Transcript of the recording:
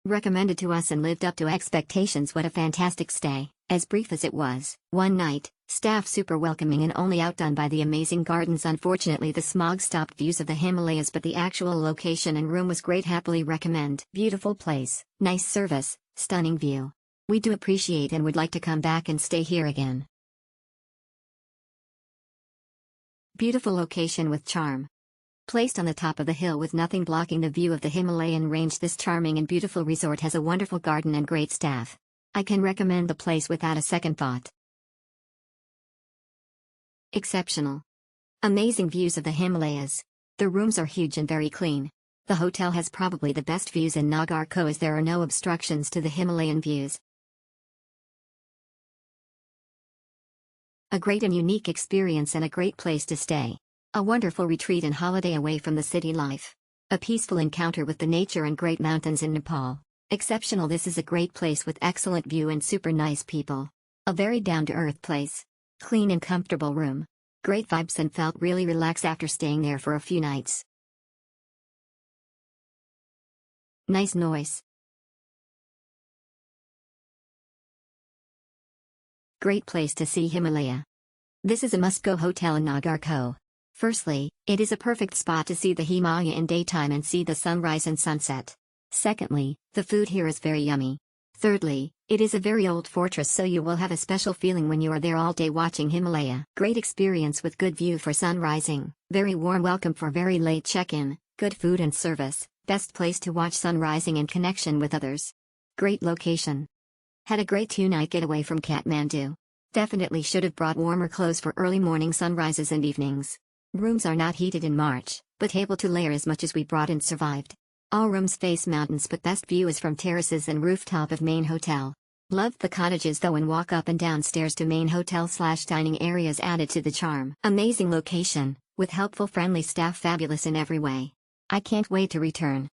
Recommended to us and lived up to expectations. What a fantastic stay, as brief as it was. One night, staff super welcoming and only outdone by the amazing gardens. Unfortunately the smog stopped views of the Himalayas, but the actual location and room was great. Happily recommend. Beautiful place, nice service, stunning view. We do appreciate and would like to come back and stay here again. Beautiful location with charm. Placed on the top of the hill with nothing blocking the view of the Himalayan range, this charming and beautiful resort has a wonderful garden and great staff. I can recommend the place without a second thought. Exceptional. Amazing views of the Himalayas. The rooms are huge and very clean. The hotel has probably the best views in Nagarkot as there are no obstructions to the Himalayan views. A great and unique experience and a great place to stay. A wonderful retreat and holiday away from the city life. A peaceful encounter with the nature and great mountains in Nepal. Exceptional. This is a great place with excellent view and super nice people. A very down-to-earth place. Clean and comfortable room. Great vibes and felt really relaxed after staying there for a few nights. Nice noise. Great place to see Himalaya. This is a must-go hotel in Nagarkot. Firstly, it is a perfect spot to see the Himalaya in daytime and see the sunrise and sunset. Secondly, the food here is very yummy. Thirdly, it is a very old fortress, so you will have a special feeling when you are there all day watching Himalaya. Great experience with good view for sun rising. Very warm welcome for very late check-in. Good food and service. Best place to watch sun rising in connection with others. Great location. Had a great 2-night getaway from Kathmandu. Definitely should have brought warmer clothes for early morning sunrises and evenings. Rooms are not heated in March, but able to layer as much as we brought and survived. All rooms face mountains, but best view is from terraces and rooftop of main hotel. Loved the cottages though, and walk up and down stairs to main hotel/dining areas added to the charm. Amazing location, with helpful friendly staff, fabulous in every way. I can't wait to return.